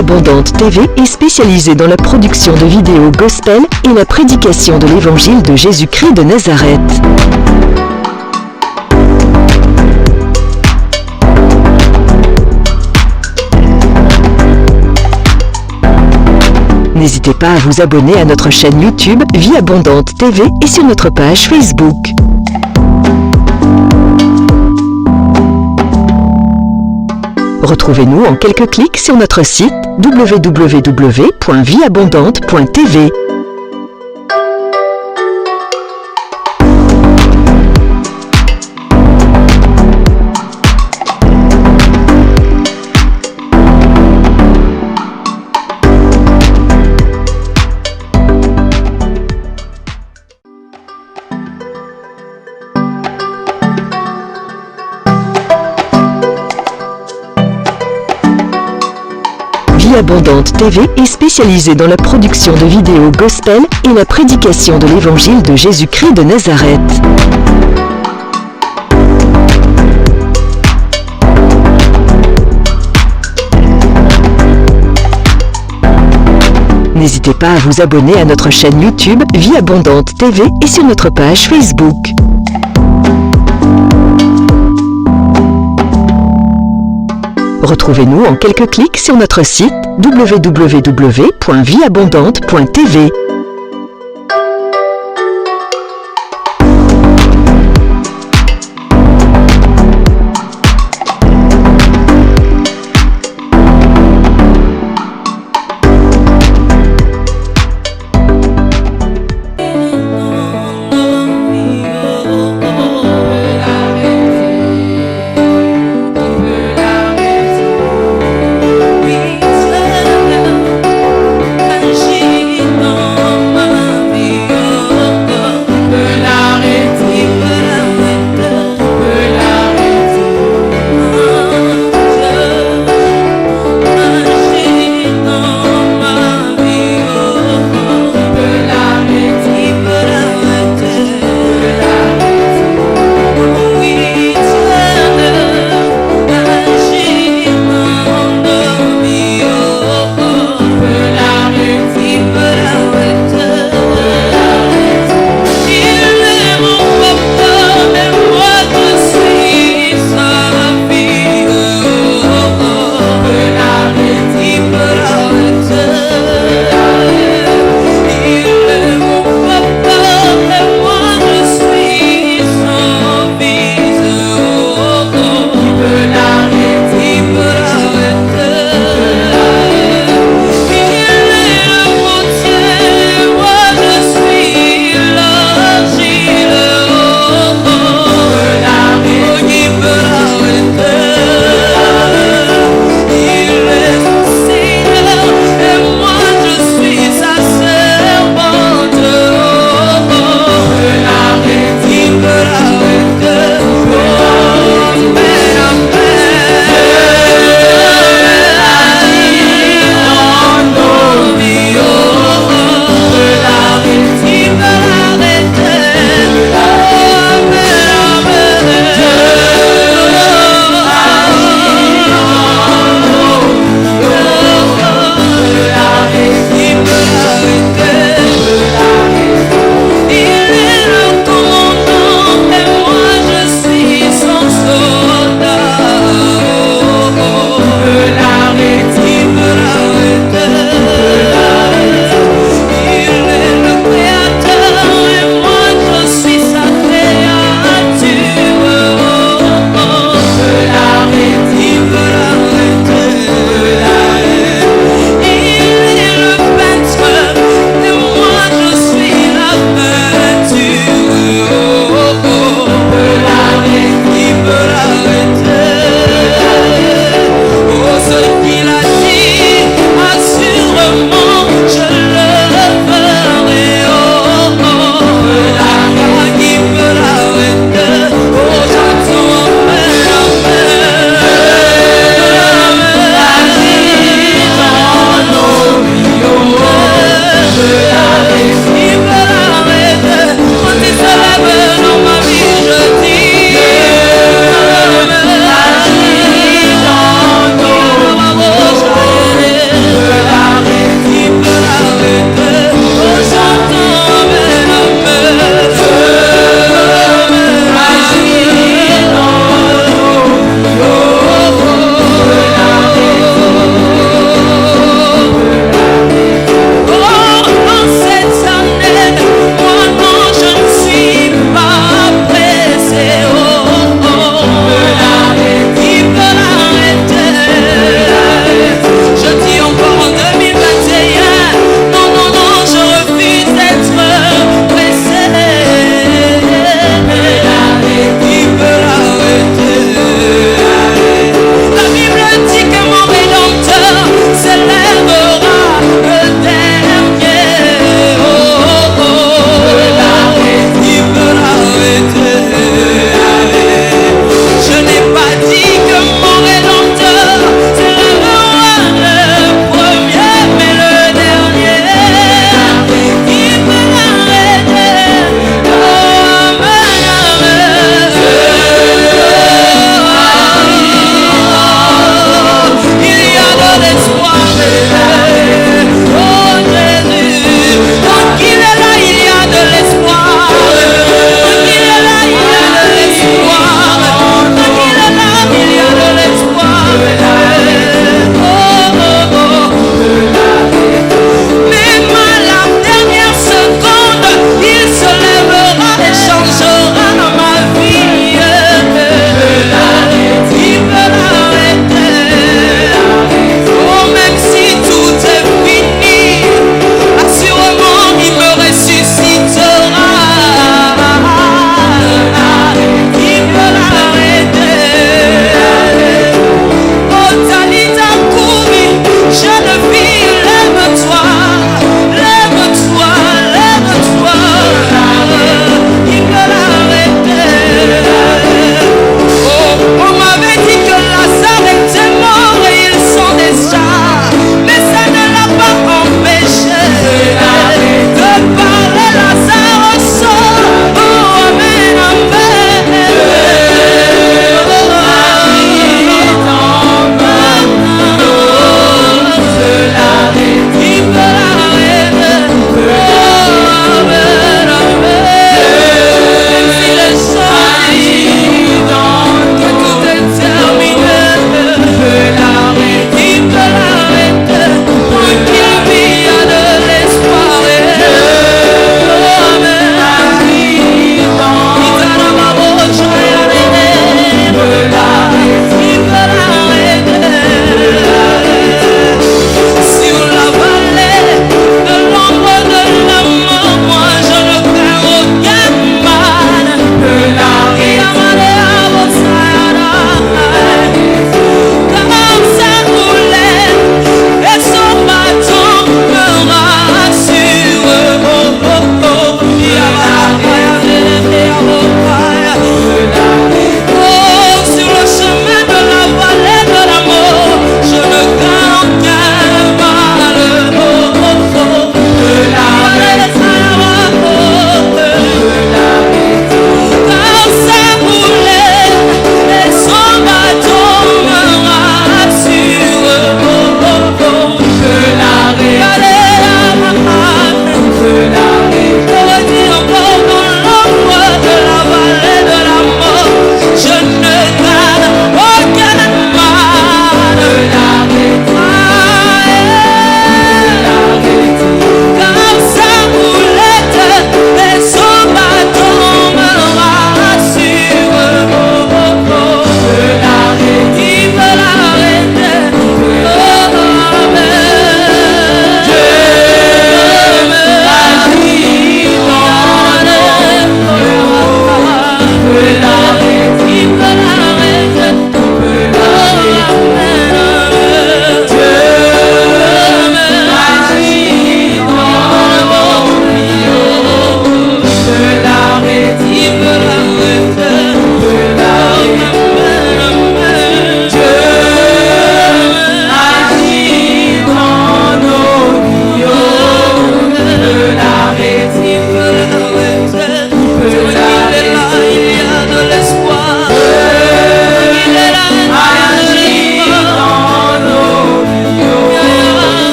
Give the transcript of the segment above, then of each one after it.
Abondante TV est spécialisée dans la production de vidéos gospel et la prédication de l'évangile de Jésus-Christ de Nazareth. N'hésitez pas à vous abonner à notre chaîne YouTube Vie Abondante TV et sur notre page Facebook. Retrouvez-nous en quelques clics sur notre site www.vieabondante.tv. Vie Abondante TV est spécialisée dans la production de vidéos gospel et la prédication de l'évangile de Jésus-Christ de Nazareth. N'hésitez pas à vous abonner à notre chaîne YouTube Vie Abondante TV et sur notre page Facebook. Retrouvez-nous en quelques clics sur notre site www.vieabondante.tv. Agis dans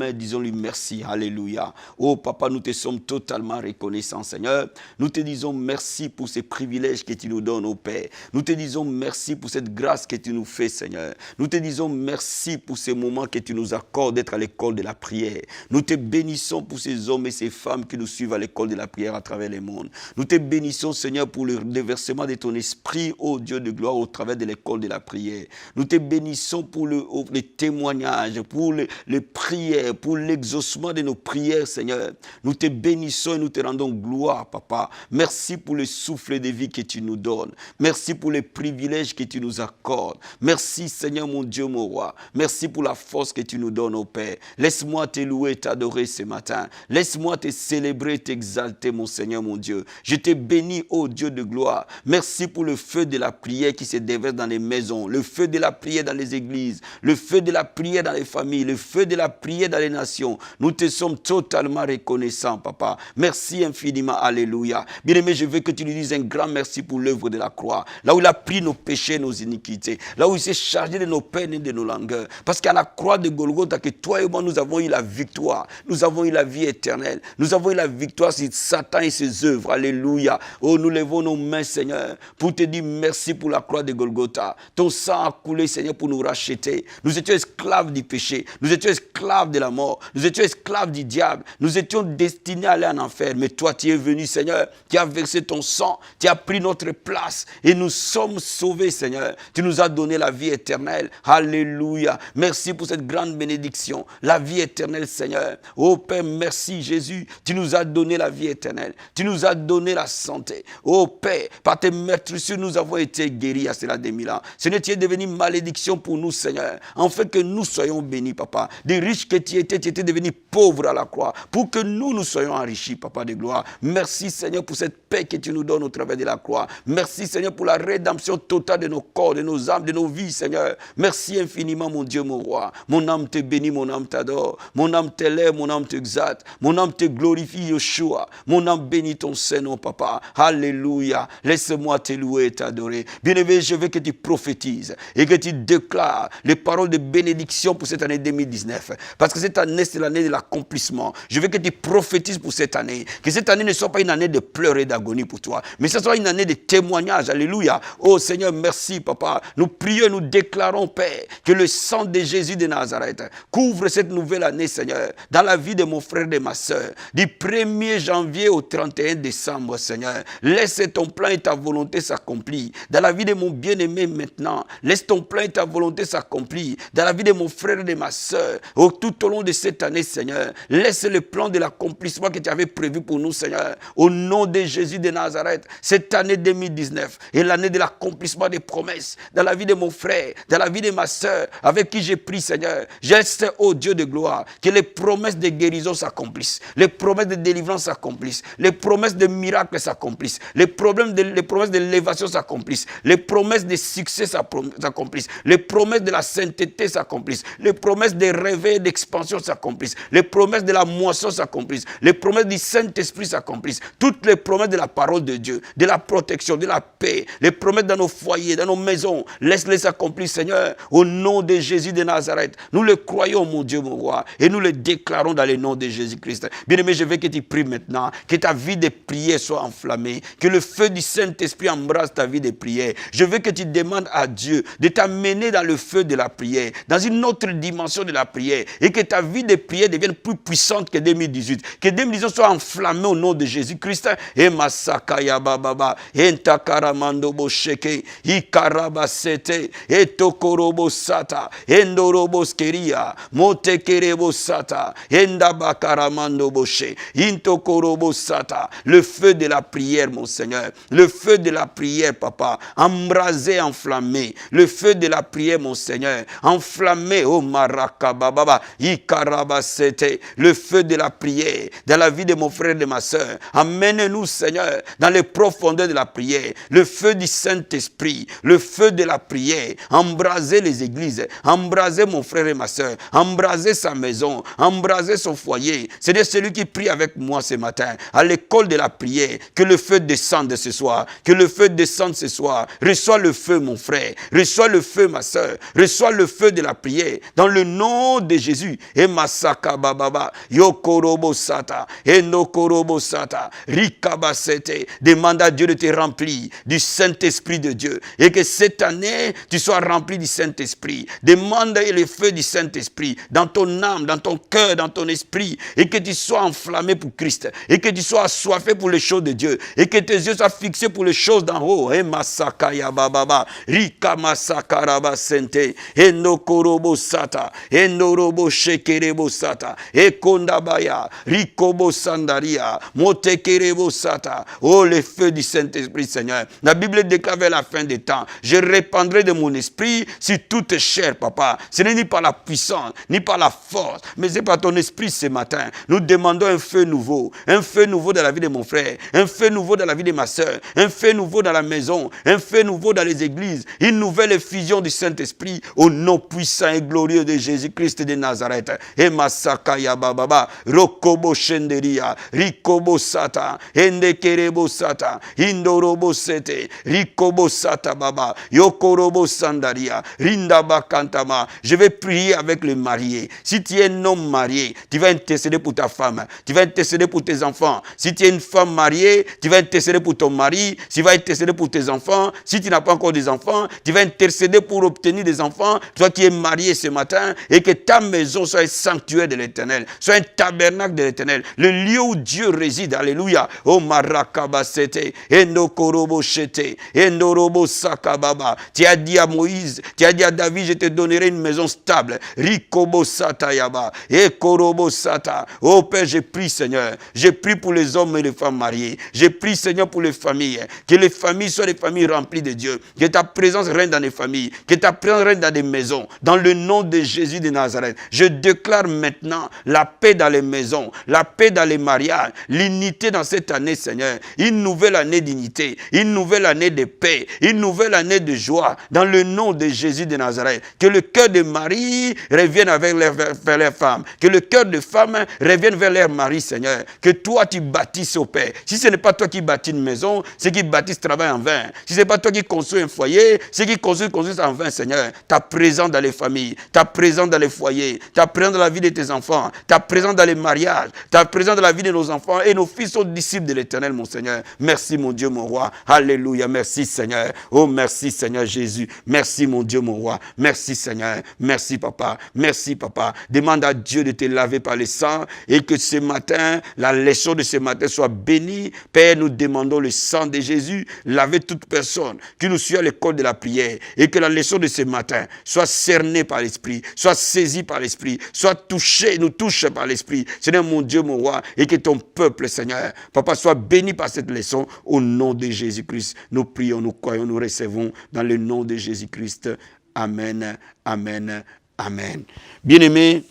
mains, disons-lui merci. Alléluia. Oh papa, nous te sommes totalement reconnaissants, Seigneur. Nous te disons merci pour ces privilèges que tu nous donnes, oh Père. Nous te disons merci pour cette grâce que tu nous fais, Seigneur. Nous te disons merci pour ces moments que tu nous accordes d'être à l'école de la prière. Nous te bénissons pour ces hommes et ces femmes qui nous suivent à l'école de la prière à travers le monde. Nous te bénissons, Seigneur, pour le déversement de ton esprit, ô Dieu de gloire, au travers de l'école de la prière. Nous te bénissons pour les témoignages, pour les prières, pour l'exaucement de nos prières, Seigneur. Nous te bénissons et nous te rendons gloire, Papa. Merci pour le souffle de vie que tu nous donnes. Merci pour les privilèges que tu nous accordes. Merci, Seigneur, mon Dieu, mon roi. Merci pour la force que tu nous donnes, ô Père. Laisse-moi te louer, t'adorer ce matin. Laisse-moi te célébrer, t'exalter, mon Seigneur, mon Dieu. Je te bénis, ô Dieu de gloire. Merci pour le feu de la prière qui se déverse dans les maisons, le feu de la prière dans les églises, le feu de la prière dans les familles, le feu de la prière dans les nations. Nous te sommes totalement reconnaissants, Papa. Merci infiniment, alléluia. Bien-aimé, je veux que tu lui dises un grand merci pour l'œuvre de la croix. Là où il a pris nos péchés, nos iniquités. Là où il s'est chargé de nos peines et de nos langueurs. Parce qu'à la croix de Golgotha, que toi et moi, nous avons eu la victoire. Nous avons eu la vie éternelle. Nous avons eu la victoire sur Satan et ses œuvres. Alléluia. Oh, nous levons nos mains, Seigneur, pour te dire merci pour la croix de Golgotha. Ton sang a coulé, Seigneur, pour nous racheter. Nous étions esclaves du péché. Nous étions esclaves de la mort. Nous étions esclaves du diable. Nous étions destinés à aller en enfer. Mais toi, tu es venu, Seigneur. Tu as versé ton sang. Tu as pris notre place. Et nous sommes sauvés, Seigneur. Tu nous as donné la vie éternelle. Alléluia. Merci pour cette grande bénédiction. La vie éternelle, Seigneur. Oh Père, merci Jésus. Tu nous as donné la vie éternelle. Tu nous as donné la santé. Oh Père, par tes meurtrissures, nous avons été guéris à cela des 1000 ans. Seigneur, tu es devenu malédiction pour nous, Seigneur. En fait que nous soyons bénis, Papa. Des riches que tu étais devenu pauvre à la croix. Pour que nous soyons enrichis, Papa de gloire. Merci, Seigneur, pour cette paix que tu nous donnes au travers de la croix. Merci, Seigneur, pour la rédemption totale de nos corps, de nos âmes, de nos vies, Seigneur. Merci infiniment, mon Dieu, mon roi. Mon âme te bénit, mon âme t'adore. Mon âme t'élève, mon âme t'exalte. Mon âme te glorifie, Yeshua. Mon âme bénit ton Saint-Nom, Papa. Alléluia. Laisse-moi te louer et t'adorer. Bien-aimé, je veux que tu prophétises et que tu déclares les paroles de bénédiction pour cette année 2019. Parce que cette année, c'est l'année de l'accomplissement. Je veux que tu prophétises pour cette année. Que cette année ne soit pas une année de pleurs et d'agonie pour toi, mais ce soit une année de témoignage. Alléluia. Oh Seigneur, merci, Papa. Nous prions et nous déclarons, Père, que le sang de Jésus de Nazareth couvre cette nouvelle année, Seigneur, dans la vie de mon frère et de ma soeur. Du 1er janvier au 31 décembre, Seigneur. Laisse ton plan et ta volonté s'accomplir. Dans la vie de mon bien-aimé maintenant. Laisse ton plan et ta volonté s'accomplir. Dans la vie de mon frère et de ma soeur. Oh, tout au long de cette année, Seigneur. Laisse le plan de l'accomplissement que tu avais prévu pour nous, Seigneur. Au nom de Jésus de Nazareth. Cette année 2019 est l'année de l'accomplissement des promesses. Dans la vie de mon frère. Dans la vie de ma soeur. Avec qui j'ai pris, Seigneur. J'espère, oh Dieu de gloire, que les promesses de guérison s'accomplissent. Les promesses de délivrance s'accomplissent. Les promesses de miracles s'accomplissent. Les promesses de l'élévation s'accomplissent. Les promesses de succès s'accomplissent. Les promesses de la sainteté s'accomplissent. Les promesses de réveil et d'expansion s'accomplissent. Les promesses de la moisson s'accomplissent. Les promesses du Saint-Esprit s'accomplissent. Toutes les promesses de la parole de Dieu, de la protection, de la paix, les promesses dans nos foyers, dans nos maisons, laisse-les s'accomplir, Seigneur, au nom de Jésus de Nazareth. Nous le croyons, mon Dieu, mon roi, et nous le déclarons dans le nom de Jésus-Christ. Bien-aimé, je veux que tu pries maintenant, que ta vie de prière soit enflammée, que le feu du Saint-Esprit embrasse ta vie de prière. Je veux que tu demandes à Dieu de t'amener dans le feu de la prière, dans une autre dimension de la prière, et que ta vie de prière devienne plus puissante que 2018. Que 2018 soit enflammée au nom de Jésus-Christ. Et Masakaya Baba, et Takaramando Bosheke, Ikarabasete, et Tokorobo Sata, Endorobo Skeria, Motekerebo Sata, Endabakaramando Boshe, Intokorobo Sata. Le feu de la prière, mon Seigneur. Le feu de la prière, Papa. Embrasé, enflammé. Le feu de la prière, mon Seigneur. Enflammé, oh Marakababa, Ikarabasete. Le feu de la prière dans la vie de mon frère et de ma soeur. Amène-nous, Seigneur, dans les profondeurs de la prière. Le feu du Saint-Esprit. Le feu de la prière. Embraser les églises. Embraser mon frère et ma soeur. Embraser sa maison. Embraser son foyer. C'est celui qui prie avec moi ce matin à l'école de la prière. Que le feu descende ce soir. Que le feu descende ce soir. Reçois le feu, mon frère. Reçois le feu, ma soeur. Reçois le feu de la prière. Dans le nom de Jésus. Et Massa Baba, Yokorobo Sata, Enokorobo Sata, Rikabasete. Demande à Dieu de te remplir du Saint-Esprit de Dieu. Et que cette année, tu sois rempli du Saint-Esprit. Demande le feu du Saint-Esprit dans ton âme, dans ton cœur, dans ton esprit. Et que tu sois enflammé pour Christ. Et que tu sois assoiffé pour les choses de Dieu. Et que tes yeux soient fixés pour les choses d'en haut. E Masakaya Baba, Rikamasakaraba Sente, Enokorobo Sata, Enorobo Shekerebo Sata, Ekondabaya, Rikobo Sandaria, Motekerebo Sata. Oh, le feu du Saint-Esprit, Seigneur. La Bible déclare vers la fin des temps, je répandrai de mon esprit sur toute chair, papa. Ce n'est ni par la puissance, ni par la force, mais c'est par ton esprit ce matin. Nous demandons un feu nouveau dans la vie de mon frère, un feu nouveau dans la vie de ma soeur, un feu nouveau dans la maison, un feu nouveau dans les églises, une nouvelle effusion du Saint-Esprit au nom puissant et glorieux de Jésus-Christ de Nazareth. Et Masakaya Baba, Rokobo Shenderia, Rikobo Sata, Endekerebo Sata, Indorobo Sete, Rikobo Sata Baba, Yokorobo Sandaria, Rindaba Kantama. Je vais prier avec le marié. Si tu es un homme marié, tu vas intercéder pour ta femme, tu vas intercéder pour tes enfants. Si tu es une femme mariée, tu vas intercéder pour ton mari, tu vas intercéder pour tes enfants. Si tu n'as pas encore des enfants, tu vas intercéder pour obtenir des enfants. Toi qui es marié ce matin, et que ta maison soit un sanctuaire de l'Éternel, soit un tabernacle de l'Éternel, le lieu où Dieu réside. Alléluia. Oh Marakabasete, Endokorobo Shete, Endorobo Sakababa. Tu as dit à Moïse, tu as dit à David, je te donnerai une maison stable. Rikobo Satayaba, Ekorobo Sata. Oh Père, je prie Seigneur, je prie pour les hommes et les femmes mariés. Je prie Seigneur pour les familles, que les familles soient des familles remplies de Dieu, que ta présence règne dans les familles, que ta présence règne dans des maisons, dans le nom de Jésus de Nazareth. Je déclare maintenant la paix dans les maisons, la paix dans les mariages, l'unité dans cette année Seigneur, une nouvelle année d'unité, une nouvelle année de paix, une nouvelle année de joie, dans le nom de Jésus de Nazareth. Que le cœur de mari revienne vers leurs femmes, que le cœur de femme revienne vers leur mari Seigneur, que toi tu bâtisses au Père. Si ce n'est pas toi qui bâtis une maison, ceux qui bâtissent travaillent en vain. Si ce n'est pas toi qui construis un foyer, ceux qui construisent en vain Seigneur. Ta présence dans les familles, ta présence dans les foyers, ta présence dans la vie de tes enfants, ta présence dans les mariages, ta présence dans la vie de nos enfants et nos fils sont disciples de l'Éternel mon Seigneur. Merci mon Dieu mon roi. Alléluia. Merci Seigneur. Oh merci Seigneur Jésus. Merci mon Dieu mon roi. Merci Seigneur. Merci papa. Merci papa. Demande à Dieu de te laver par le sang et que ce matin, la leçon de ce matin soit bénie. Père, nous demandons le sang de Jésus, laver toute personne qui nous suit à l'école de la prière et que la leçon de ce matin soit cernée par l'Esprit, soit saisie par l'Esprit, soit touchée, nous touche par l'Esprit. Seigneur mon Dieu, mon roi, et que ton peuple, Seigneur, papa, soit béni par cette leçon au nom de Jésus-Christ. Nous prions, nous croyons, nous recevons dans le nom de Jésus-Christ. Amen, amen, amen. Bien-aimés,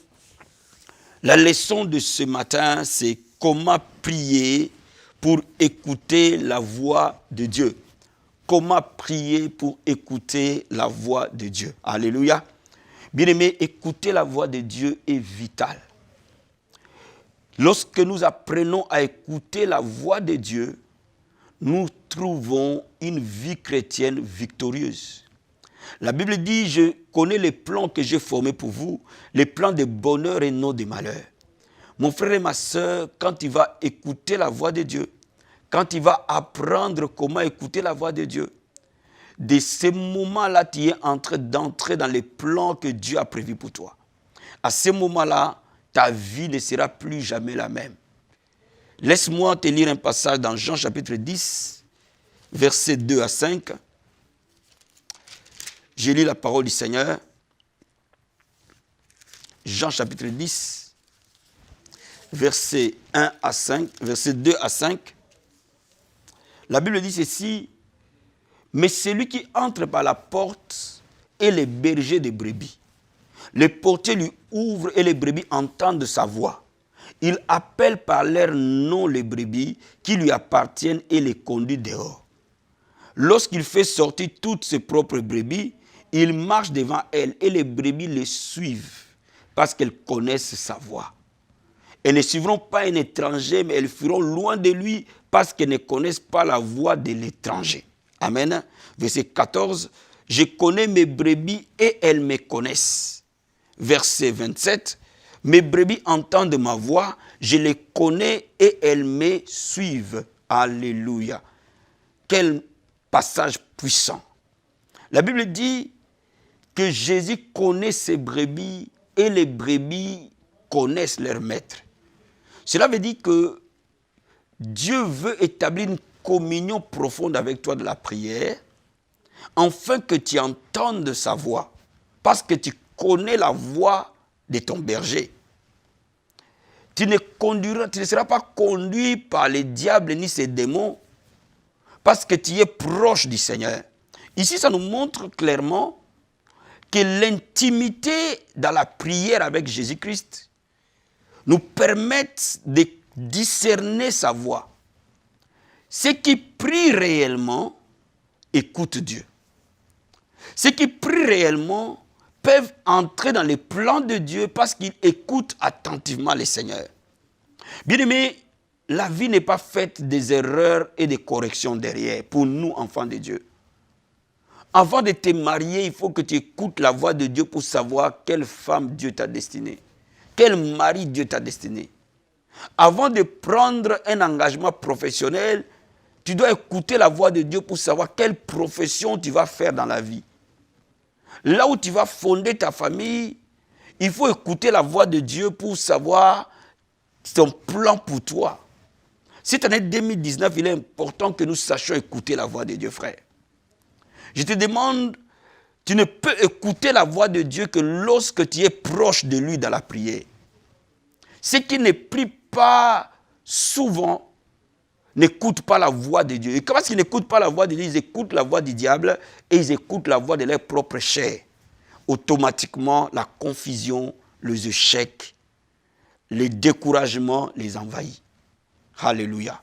la leçon de ce matin, c'est comment prier pour écouter la voix de Dieu. Comment prier pour écouter la voix de Dieu. Alléluia. Bien-aimés, écouter la voix de Dieu est vital. Lorsque nous apprenons à écouter la voix de Dieu, nous trouvons une vie chrétienne victorieuse. La Bible dit, je connais les plans que j'ai formés pour vous, les plans de bonheur et non de malheur. Mon frère et ma soeur, quand tu vas écouter la voix de Dieu, quand tu vas apprendre comment écouter la voix de Dieu, de ces moments-là, tu es en train d'entrer dans les plans que Dieu a prévus pour toi. À ce moment-là, ta vie ne sera plus jamais la même. Laisse-moi te lire un passage dans Jean chapitre 10, versets 2 à 5. Je lis la parole du Seigneur. Jean chapitre 10, versets 1 à 5, versets 2 à 5. La Bible dit ceci: mais celui qui entre par la porte est le berger des brebis. Le portier lui ouvre et les brebis entendent sa voix. Il appelle par leur nom les brebis qui lui appartiennent et les conduit dehors. Lorsqu'il fait sortir toutes ses propres brebis, il marche devant elles et les brebis les suivent parce qu'elles connaissent sa voix. Elles ne suivront pas un étranger, mais elles fuiront loin de lui parce qu'elles ne connaissent pas la voix de l'étranger. Amen. Verset 14. Je connais mes brebis et elles me connaissent. Verset 27. Mes brebis entendent ma voix, je les connais et elles me suivent. Alléluia. Quel passage puissant. La Bible dit que Jésus connaît ses brebis et les brebis connaissent leur maître. Cela veut dire que Dieu veut établir une communion profonde avec toi de la prière, afin que tu entendes sa voix, parce que tu connais la voix de ton berger. Tu ne seras pas conduit par les diables ni ses démons, parce que tu es proche du Seigneur. Ici, ça nous montre clairement que l'intimité dans la prière avec Jésus-Christ nous permet de discerner sa voix. Ceux qui prient réellement écoutent Dieu. Ceux qui prient réellement peuvent entrer dans les plans de Dieu parce qu'ils écoutent attentivement le Seigneur. Bien-aimés, la vie n'est pas faite des erreurs et des corrections derrière pour nous, enfants de Dieu. Avant de te marier, il faut que tu écoutes la voix de Dieu pour savoir quelle femme Dieu t'a destinée, quel mari Dieu t'a destiné. Avant de prendre un engagement professionnel, tu dois écouter la voix de Dieu pour savoir quelle profession tu vas faire dans la vie. Là où tu vas fonder ta famille, il faut écouter la voix de Dieu pour savoir son plan pour toi. Cette année 2019, il est important que nous sachions écouter la voix de Dieu, frère. Je te demande, tu ne peux écouter la voix de Dieu que lorsque tu es proche de lui dans la prière. Ceux qui ne prient pas souvent n'écoutent pas la voix de Dieu. Et comment est-ce qu'ils n'écoutent pas la voix de Dieu? Ils écoutent la voix du diable et ils écoutent la voix de leur propre chair. Automatiquement, la confusion, les échecs, les découragements les envahissent. Alléluia.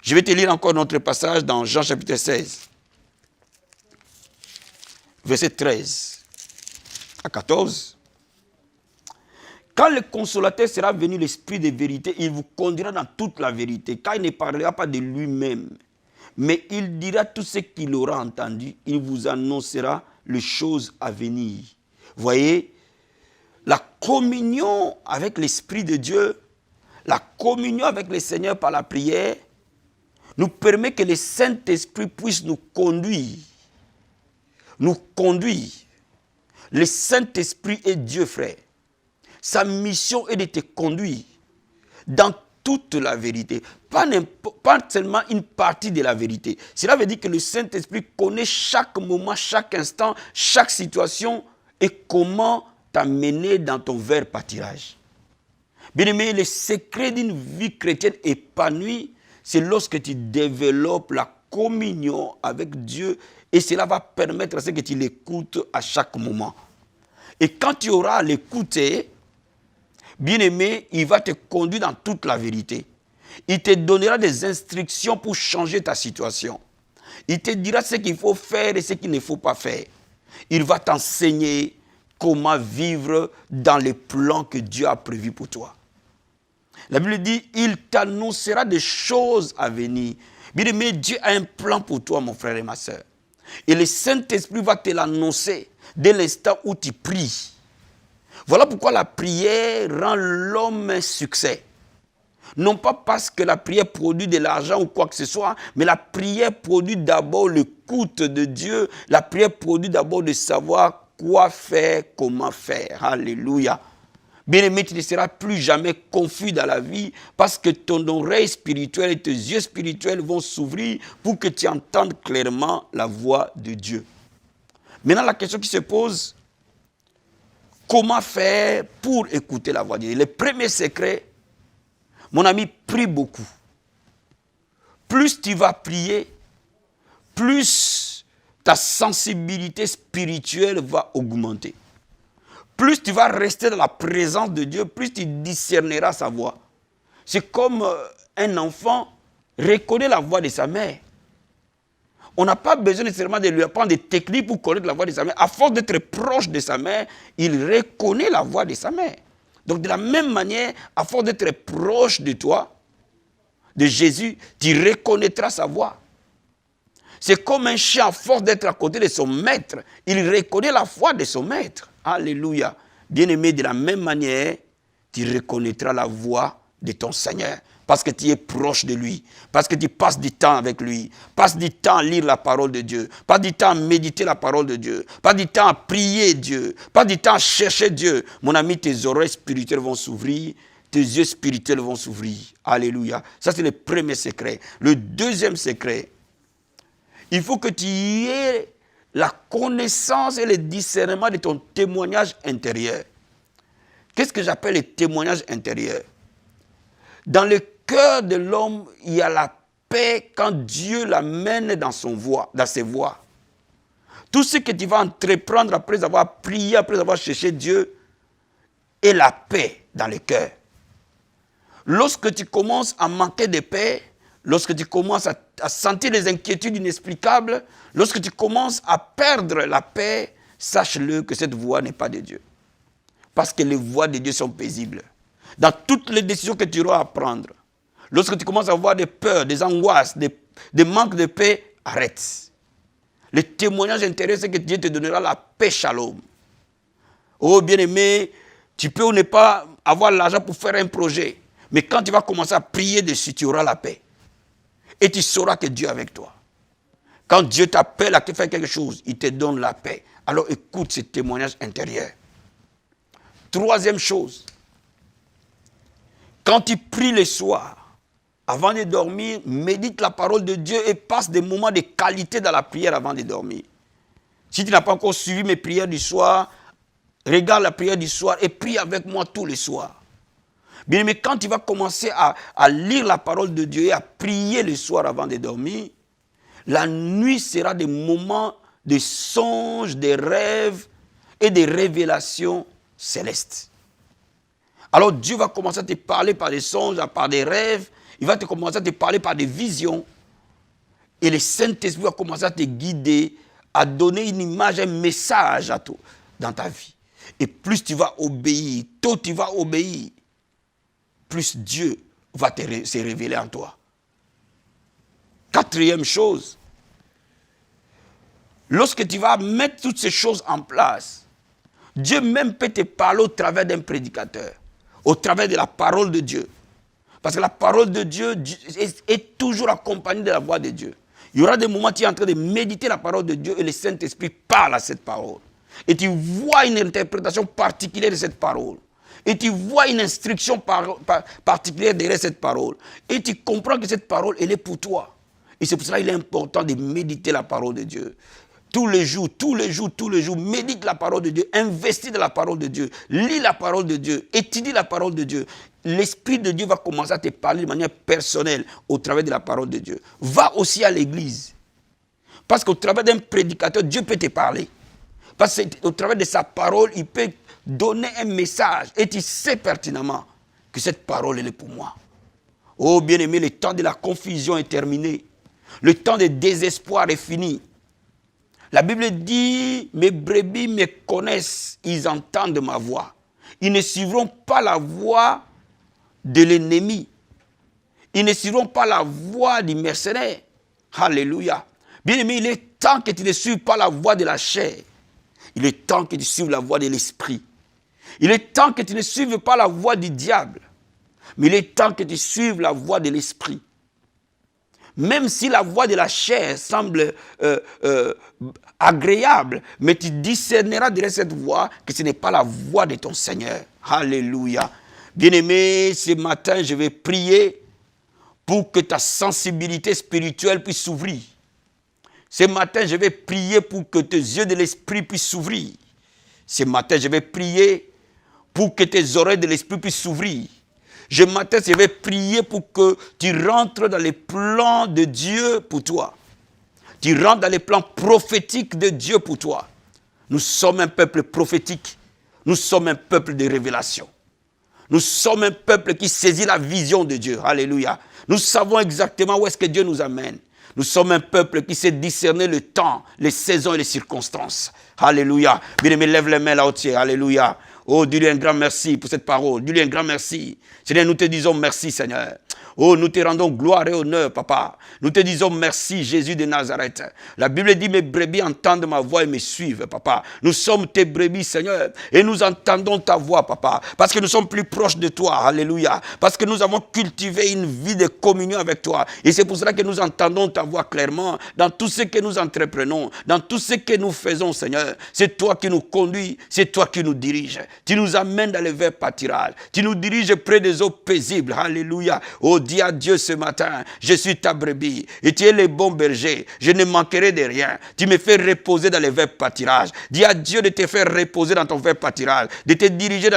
Je vais te lire encore notre passage dans Jean chapitre 16. Verset 13 à 14. Quand le consolateur sera venu, l'Esprit de vérité, il vous conduira dans toute la vérité, car il ne parlera pas de lui-même, mais il dira tout ce qu'il aura entendu, il vous annoncera les choses à venir. Voyez, la communion avec l'Esprit de Dieu, la communion avec le Seigneur par la prière, nous permet que le Saint-Esprit puisse nous conduire. Nous conduire. Le Saint-Esprit est Dieu, frère. Sa mission est de te conduire dans toute la vérité. Pas seulement une partie de la vérité. Cela veut dire que le Saint-Esprit connaît chaque moment, chaque instant, chaque situation et comment t'amener dans ton vers pâturage. Bien-aimé, le secret d'une vie chrétienne épanouie, c'est lorsque tu développes la communion avec Dieu et cela va permettre à ce que tu l'écoutes à chaque moment. Et quand tu auras à l'écouter, bien-aimé, il va te conduire dans toute la vérité. Il te donnera des instructions pour changer ta situation. Il te dira ce qu'il faut faire et ce qu'il ne faut pas faire. Il va t'enseigner comment vivre dans les plans que Dieu a prévus pour toi. La Bible dit, il t'annoncera des choses à venir. Bien-aimé, Dieu a un plan pour toi, mon frère et ma soeur. Et le Saint-Esprit va te l'annoncer dès l'instant où tu pries. Voilà pourquoi la prière rend l'homme un succès. Non pas parce que la prière produit de l'argent ou quoi que ce soit, mais la prière produit d'abord l'écoute de Dieu. La prière produit d'abord de savoir quoi faire, comment faire. Alléluia. Bien-aimé, tu ne seras plus jamais confus dans la vie parce que ton oreille spirituelle et tes yeux spirituels vont s'ouvrir pour que tu entendes clairement la voix de Dieu. Maintenant, la question qui se pose, comment faire pour écouter la voix de Dieu? Le premier secret, mon ami, prie beaucoup. Plus tu vas prier, plus ta sensibilité spirituelle va augmenter. Plus tu vas rester dans la présence de Dieu, plus tu discerneras sa voix. C'est comme un enfant reconnaît la voix de sa mère. On n'a pas besoin nécessairement de lui apprendre des techniques pour connaître la voix de sa mère. À force d'être proche de sa mère, il reconnaît la voix de sa mère. Donc de la même manière, à force d'être proche de toi, de Jésus, tu reconnaîtras sa voix. C'est comme un chien, à force d'être à côté de son maître, il reconnaît la voix de son maître. Alléluia. Bien-aimé, de la même manière, tu reconnaîtras la voix de ton Seigneur. Parce que tu es proche de lui. Parce que tu passes du temps avec lui. Passe du temps à lire la parole de Dieu. Passe du temps à méditer la parole de Dieu. Passe du temps à prier Dieu. Passe du temps à chercher Dieu. Mon ami, tes oreilles spirituelles vont s'ouvrir. Tes yeux spirituels vont s'ouvrir. Alléluia. Ça, c'est le premier secret. Le deuxième secret, il faut que tu aies la connaissance et le discernement de ton témoignage intérieur. Qu'est-ce que j'appelle le témoignage intérieur? Dans le cœur de l'homme, il y a la paix quand Dieu l'amène dans ses voies. Tout ce que tu vas entreprendre après avoir prié, après avoir cherché Dieu, est la paix dans le cœur. Lorsque tu commences à manquer de paix, lorsque tu commences à sentir des inquiétudes inexplicables, lorsque tu commences à perdre la paix, sache-le que cette voie n'est pas de Dieu. Parce que les voies de Dieu sont paisibles. Dans toutes les décisions que tu auras à prendre, lorsque tu commences à avoir des peurs, des angoisses, des manques de paix, arrête. Le témoignage intérieur, c'est que Dieu te donnera la paix shalom. Oh bien-aimé, tu peux ou ne pas avoir l'argent pour faire un projet, mais quand tu vas commencer à prier dessus, tu auras la paix. Et tu sauras que Dieu est avec toi. Quand Dieu t'appelle à te faire quelque chose, il te donne la paix. Alors écoute ce témoignage intérieur. Troisième chose, quand tu pries le soir, avant de dormir, médite la parole de Dieu et passe des moments de qualité dans la prière avant de dormir. Si tu n'as pas encore suivi mes prières du soir, regarde la prière du soir et prie avec moi tous les soirs. Bien, mais quand tu vas commencer à lire la parole de Dieu et à prier le soir avant de dormir, la nuit sera des moments de songes, de rêves et de révélations célestes. Alors Dieu va commencer à te parler par des songes, par des rêves. Il va commencer à te parler par des visions. Et le Saint-Esprit va commencer à te guider, à donner une image, un message à toi dans ta vie. Et plus tu vas obéir, tôt tu vas obéir, plus Dieu va se révéler en toi. Quatrième chose, lorsque tu vas mettre toutes ces choses en place, Dieu même peut te parler au travers d'un prédicateur, au travers de la parole de Dieu. Parce que la parole de Dieu est toujours accompagnée de la voix de Dieu. Il y aura des moments où tu es en train de méditer la parole de Dieu et le Saint-Esprit parle à cette parole. Et tu vois une interprétation particulière de cette parole. Et tu vois une instruction particulière derrière cette parole. Et tu comprends que cette parole, elle est pour toi. Et c'est pour cela qu'il est important de méditer la parole de Dieu. Tous les jours, médite la parole de Dieu, investis dans la parole de Dieu, lis la parole de Dieu, étudie la parole de Dieu. L'Esprit de Dieu va commencer à te parler de manière personnelle au travers de la parole de Dieu. Va aussi à l'église. Parce qu'au travers d'un prédicateur, Dieu peut te parler. Parce qu'au travers de sa parole, il peut donner un message. Et tu sais pertinemment que cette parole, elle est pour moi. Oh bien-aimé, le temps de la confusion est terminé. Le temps de désespoir est fini. La Bible dit, mes brebis me connaissent, ils entendent ma voix. Ils ne suivront pas la voix de l'ennemi. Ils ne suivront pas la voix du mercenaire. Alléluia. Bien-aimé, il est temps que tu ne suives pas la voix de la chair. Il est temps que tu suives la voix de l'esprit. Il est temps que tu ne suives pas la voix du diable. Mais il est temps que tu suives la voix de l'esprit. Même si la voix de la chair semble agréable, mais tu discerneras derrière cette voix que ce n'est pas la voix de ton Seigneur. Alléluia. Bien-aimé, ce matin, je vais prier pour que ta sensibilité spirituelle puisse s'ouvrir. Ce matin, je vais prier pour que tes yeux de l'esprit puissent s'ouvrir. Ce matin, je vais prier pour que tes oreilles de l'esprit puissent s'ouvrir. Ce matin, je vais prier pour que tu rentres dans les plans de Dieu pour toi. Tu rentres dans les plans prophétiques de Dieu pour toi. Nous sommes un peuple prophétique. Nous sommes un peuple de révélation. Nous sommes un peuple qui saisit la vision de Dieu. Alléluia. Nous savons exactement où est-ce que Dieu nous amène. Nous sommes un peuple qui sait discerner le temps, les saisons et les circonstances. Alléluia. Bien-aimé, lève les mains là-haut. Alléluia. Oh, dis-lui un grand merci pour cette parole. Dis-lui un grand merci. Seigneur, nous te disons merci, Seigneur. Oh, nous te rendons gloire et honneur, papa. Nous te disons merci, Jésus de Nazareth. La Bible dit, mes brebis entendent ma voix et me suivent, papa. Nous sommes tes brebis, Seigneur, et nous entendons ta voix, papa, parce que nous sommes plus proches de toi, alléluia, parce que nous avons cultivé une vie de communion avec toi, et c'est pour cela que nous entendons ta voix clairement, dans tout ce que nous entreprenons, dans tout ce que nous faisons, Seigneur. C'est toi qui nous conduis, c'est toi qui nous diriges. Tu nous amènes dans les verts pâtirages, tu nous diriges près des eaux paisibles, alléluia. Oh, dis à Dieu ce matin, je suis ta brebis, et tu es le bon berger, je ne manquerai de rien. Tu me fais reposer dans les verts pâtirages. Dis à Dieu de te faire reposer dans ton vert pâtirage, de te diriger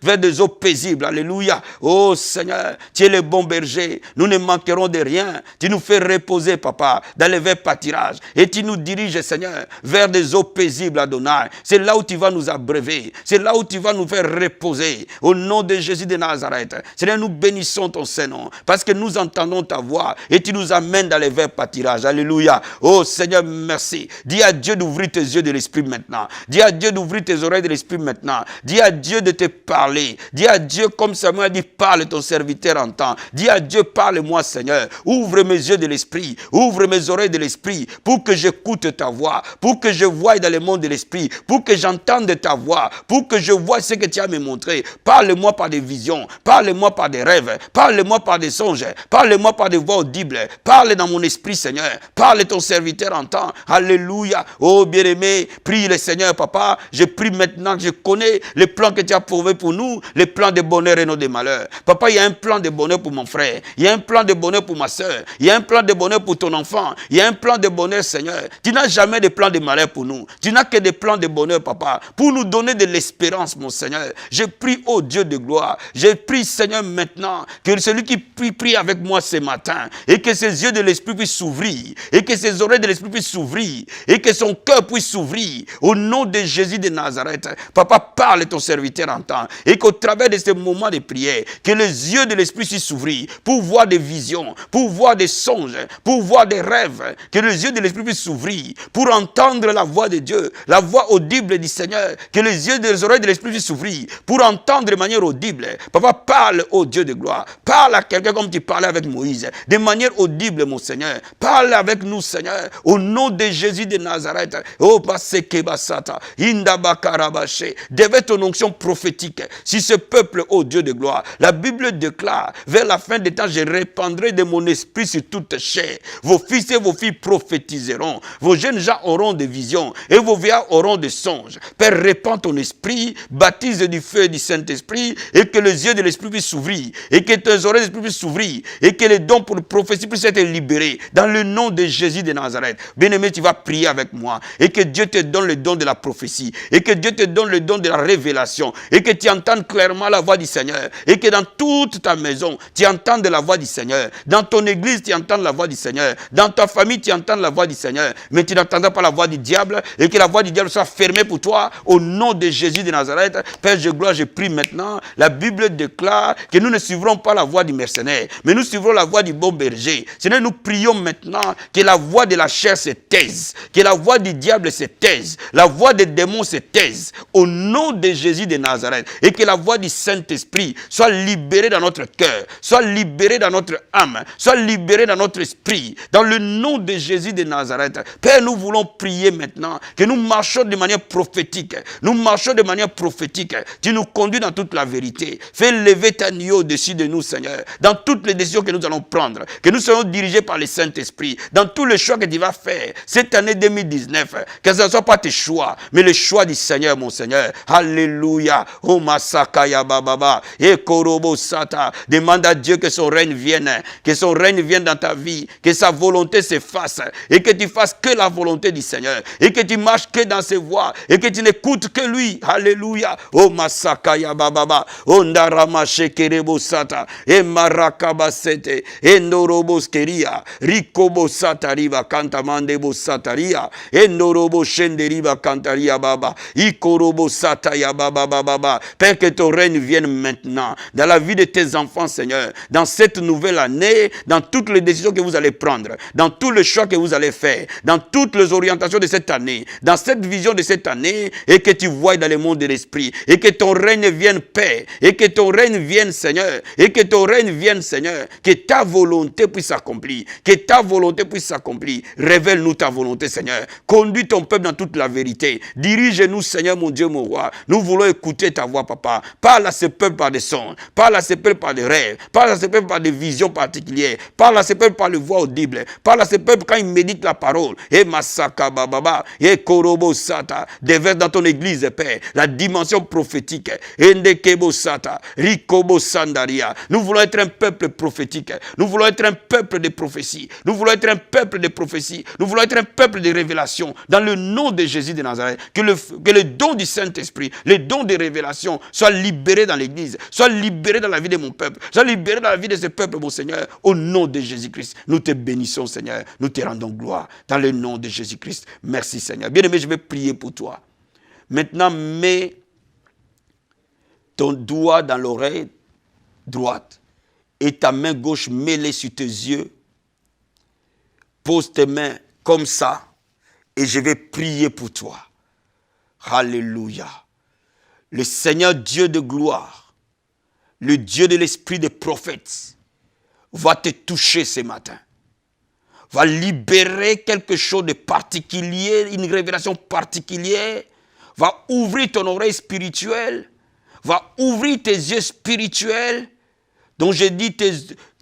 vers des eaux paisibles, alléluia. Oh Seigneur, tu es le bon berger, nous ne manquerons de rien. Tu nous fais reposer, papa, dans les verts pâtirages, et tu nous diriges, Seigneur, vers des eaux paisibles, Adonai. C'est là où tu vas nous abreuver, c'est là où tu vas nous faire reposer, au nom de Jésus de Nazareth. Seigneur, nous bénissons ton Saint-Nom, parce que nous entendons ta voix, et tu nous amènes dans les verts pâtirages, alléluia. Oh Seigneur, merci. Dis à Dieu d'ouvrir tes yeux de l'esprit maintenant. Dis à Dieu d'ouvrir tes oreilles de l'esprit maintenant. Dis à Dieu de te parler. Dis à Dieu comme Samuel a dit, parle, ton serviteur entend. Dis à Dieu, parle-moi Seigneur. Ouvre mes yeux de l'esprit. Ouvre mes oreilles de l'esprit pour que j'écoute ta voix. Pour que je voie dans le monde de l'esprit. Pour que j'entende ta voix. Pour que je voie ce que tu as me montré. Parle-moi par des visions. Parle-moi par des rêves. Parle-moi par des songes. Parle-moi par des voix audibles. Parle dans mon esprit Seigneur. Parle, ton serviteur entend. Alléluia. Oh bien-aimé, prie le Seigneur, papa. Je prie maintenant que je connais les plans que tu as prouvés pour nous, les plans de bonheur et non de malheur. Papa, il y a un plan de bonheur pour mon frère. Il y a un plan de bonheur pour ma soeur. Il y a un plan de bonheur pour ton enfant. Il y a un plan de bonheur, Seigneur. Tu n'as jamais de plan de malheur pour nous. Tu n'as que des plans de bonheur, papa, pour nous donner de l'espérance, mon Seigneur. Je prie, oh Dieu de gloire. Je prie, Seigneur, maintenant, que celui qui prie avec moi ce matin, et que ses yeux de l'esprit puissent s'ouvrir, et que ses oreilles de l'esprit puissent s'ouvrir, et que son cœur puisse s'ouvrir, au nom de Jésus de Nazareth. Papa, parle, ton serviteur entend, et qu'au travers de ce moment de prière, que les yeux de l'esprit puissent s'ouvrir, pour voir des visions, pour voir des songes, pour voir des rêves, que les yeux de l'esprit puissent s'ouvrir, pour entendre la voix de Dieu, la voix audible du Seigneur, que les yeux des oreilles de l'esprit puissent s'ouvrir, pour entendre de manière audible. Papa, parle, ô Dieu de gloire, parle à quelqu'un comme tu parlais avec Moïse, de manière audible, mon Seigneur, parle avec nous, Seigneur, au nom de Jésus de Nazareth. Oh, Basekebasata, Indabakarabache, devait ton onction prophétique sur ce peuple, ô Dieu de gloire. La Bible déclare, vers la fin des temps, je répandrai de mon esprit sur toute chair. Vos fils et vos filles prophétiseront, vos jeunes gens auront des visions, et vos vieillards auront des songes. Père, répands ton esprit, baptise du feu et du Saint-Esprit, et que les yeux de l'esprit puissent s'ouvrir, et que tes oreilles de l'esprit puissent s'ouvrir, et que les dons pour la prophétie puissent être libérés, dans le nom de Jésus de Nazareth. Bien-aimé, tu vas prier avec moi, et que Dieu te donne le don de la prophétie, et que Dieu te donne le don de la révélation, et que tu entendes clairement la voix du Seigneur, et que dans toute ta maison, tu entends la voix du Seigneur, dans ton église, tu entends la voix du Seigneur, dans ta famille, tu entends la voix du Seigneur, mais tu n'entendras pas la voix du diable, et que la voix du diable soit fermée pour toi, au nom de Jésus de Nazareth. Père, je gloire, je prie maintenant. La Bible déclare que nous ne suivrons pas la voix du mercenaire, mais nous suivrons la voix du bon berger. Seigneur, nous prions maintenant que la voix de la chair se taise, que la voix du diable se taise, la voix des démons se taise, au nom de Jésus de Nazareth, et que la voix du Saint-Esprit soit libérée dans notre cœur, soit libérée dans notre âme, soit libérée dans notre esprit, dans le nom de Jésus de Nazareth. Père, nous voulons prier maintenant que nous marchons de manière prophétique, nous marchons de manière prophétique. Tu nous conduis dans toute la vérité. Fais lever ta nuée au-dessus de nous, Seigneur, dans toutes les décisions que nous allons prendre, que nous soyons dirigés par le Saint-Esprit, dans tous les choix que tu vas faire cette année 2019, que ce ne soit pas tes choix, mais les choix du Seigneur, mon Seigneur. Alléluia. Oh Masakaya Bababa. Et Korobo Sata. Demande à Dieu que son règne vienne dans ta vie, que sa volonté se fasse, et que tu fasses que la volonté du Seigneur, et que tu marches que dans ses voies, et que tu n'écoutes que lui. Alléluia. Oh Masakaya Bababa. Oh Ndarama Shekerebo Sata. Et Marakaba Sete. Et Norobo Skeria. Rikobo Satariba Kantamandebo Sataria. Et Norobo Shenderiba Kantaria Baba. Ikorobo Sataya Baba Baba. Père, que ton règne vienne maintenant dans la vie de tes enfants, Seigneur, dans cette nouvelle année, dans toutes les décisions que vous allez prendre, dans tous les choix que vous allez faire, dans toutes les orientations de cette année, dans cette vision de cette année, et que tu voies dans le monde de l'esprit, et que ton règne vienne paix, et que ton règne vienne, Seigneur, et que ton règne vienne vienne, Seigneur, que ta volonté puisse s'accomplir, que ta volonté puisse s'accomplir. Révèle-nous ta volonté, Seigneur. Conduis ton peuple dans toute la vérité. Dirige-nous, Seigneur, mon Dieu, mon roi. Nous voulons écouter ta voix, papa. Parle à ce peuple par des songes, parle à ce peuple par des rêves, parle à ce peuple par des visions particulières, parle à ce peuple par les voix audibles, parle à ce peuple quand il médite la parole. Et Masaka Bababa, et Korobo Sata, déverse dans ton église, Père, la dimension prophétique. Endekebo Sata, Rikobo Sandaria. Nous voulons être un peuple prophétique. Nous voulons être un peuple de prophétie. Nous voulons être un peuple de prophétie. Nous voulons être un peuple de révélation. Dans le nom de Jésus de Nazareth, que le don du Saint-Esprit, le don de révélation soit libéré dans l'église, soit libéré dans la vie de mon peuple, soit libéré dans la vie de ce peuple, mon Seigneur, au nom de Jésus-Christ. Nous te bénissons, Seigneur. Nous te rendons gloire dans le nom de Jésus-Christ. Merci, Seigneur. Bien-aimé, je vais prier pour toi. Maintenant, mets ton doigt dans l'oreille droite et ta main gauche mêlée sur tes yeux. Pose tes mains comme ça et je vais prier pour toi. Alléluia. Le Seigneur Dieu de gloire, le Dieu de l'esprit des prophètes, va te toucher ce matin. Va libérer quelque chose de particulier, une révélation particulière. Va ouvrir ton oreille spirituelle. Va ouvrir tes yeux spirituels. Donc j'ai dit,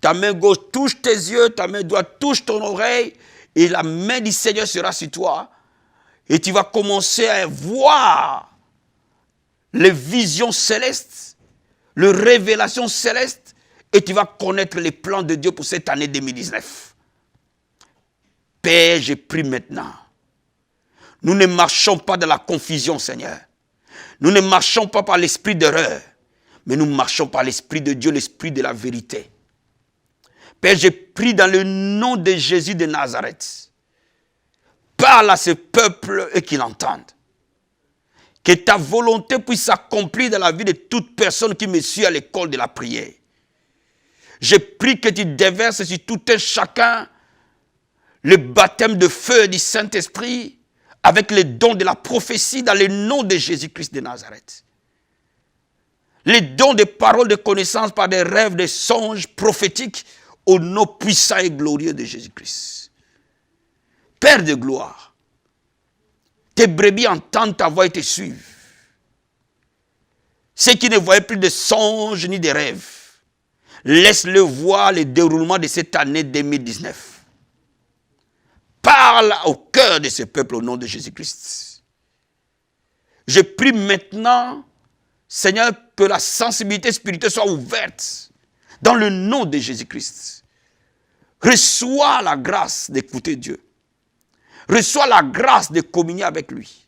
ta main gauche touche tes yeux, ta main droite touche ton oreille. Et la main du Seigneur sera sur toi. Et tu vas commencer à voir les visions célestes, les révélations célestes. Et tu vas connaître les plans de Dieu pour cette année 2019. Père, je prie maintenant. Nous ne marchons pas dans la confusion, Seigneur. Nous ne marchons pas par l'esprit d'erreur, mais nous marchons par l'esprit de Dieu, l'esprit de la vérité. Père, je prie dans le nom de Jésus de Nazareth. Parle à ce peuple et qu'il entende. Que ta volonté puisse s'accomplir dans la vie de toute personne qui me suit à l'école de la prière. Je prie que tu déverses sur tout un chacun le baptême de feu du Saint-Esprit avec les dons de la prophétie dans le nom de Jésus-Christ de Nazareth. Les dons de paroles de connaissance par des rêves, des songes prophétiques au nom puissant et glorieux de Jésus-Christ. Père de gloire, tes brebis entendent ta voix et te suivent. Ceux qui ne voyaient plus de songes ni de rêves, laisse-le voir le déroulement de cette année 2019. Parle au cœur de ce peuple au nom de Jésus-Christ. Je prie maintenant, Seigneur, que la sensibilité spirituelle soit ouverte dans le nom de Jésus-Christ. Reçois la grâce d'écouter Dieu. Reçois la grâce de communier avec lui.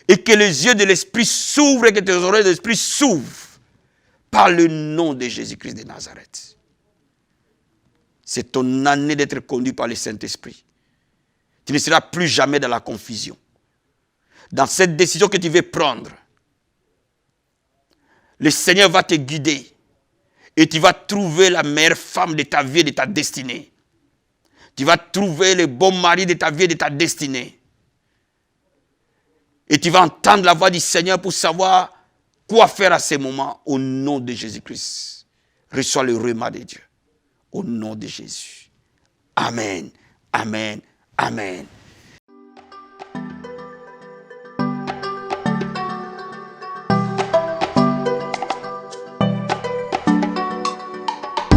Et que les yeux de l'esprit s'ouvrent et que tes oreilles de l'esprit s'ouvrent par le nom de Jésus-Christ de Nazareth. C'est ton année d'être conduit par le Saint-Esprit. Tu ne seras plus jamais dans la confusion. Dans cette décision que tu veux prendre, le Seigneur va te guider et tu vas trouver la meilleure femme de ta vie et de ta destinée. Tu vas trouver le bon mari de ta vie et de ta destinée. Et tu vas entendre la voix du Seigneur pour savoir quoi faire à ce moment au nom de Jésus-Christ. Reçois le rema de Dieu. Au nom de Jésus. Amen. Amen. Amen.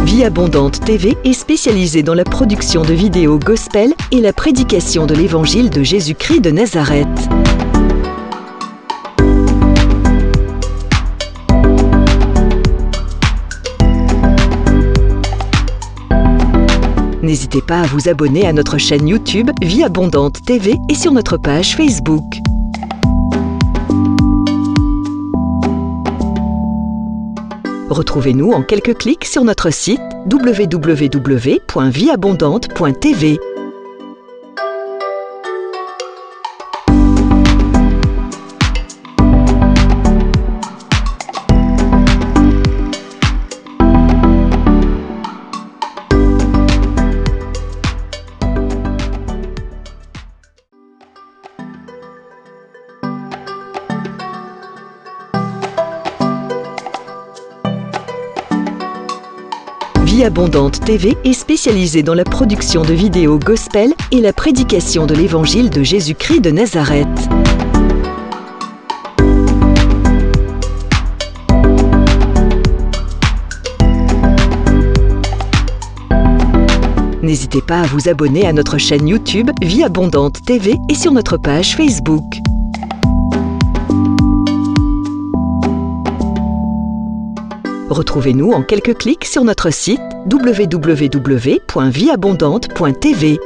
Vie Abondante TV est spécialisée dans la production de vidéos gospel et la prédication de l'évangile de Jésus-Christ de Nazareth. N'hésitez pas à vous abonner à notre chaîne YouTube Vie Abondante TV et sur notre page Facebook. Retrouvez-nous en quelques clics sur notre site www.vieabondante.tv. Vie Abondante TV est spécialisée dans la production de vidéos gospel et la prédication de l'évangile de Jésus-Christ de Nazareth. N'hésitez pas à vous abonner à notre chaîne YouTube Vie Abondante TV et sur notre page Facebook. Retrouvez-nous en quelques clics sur notre site www.vieabondante.tv.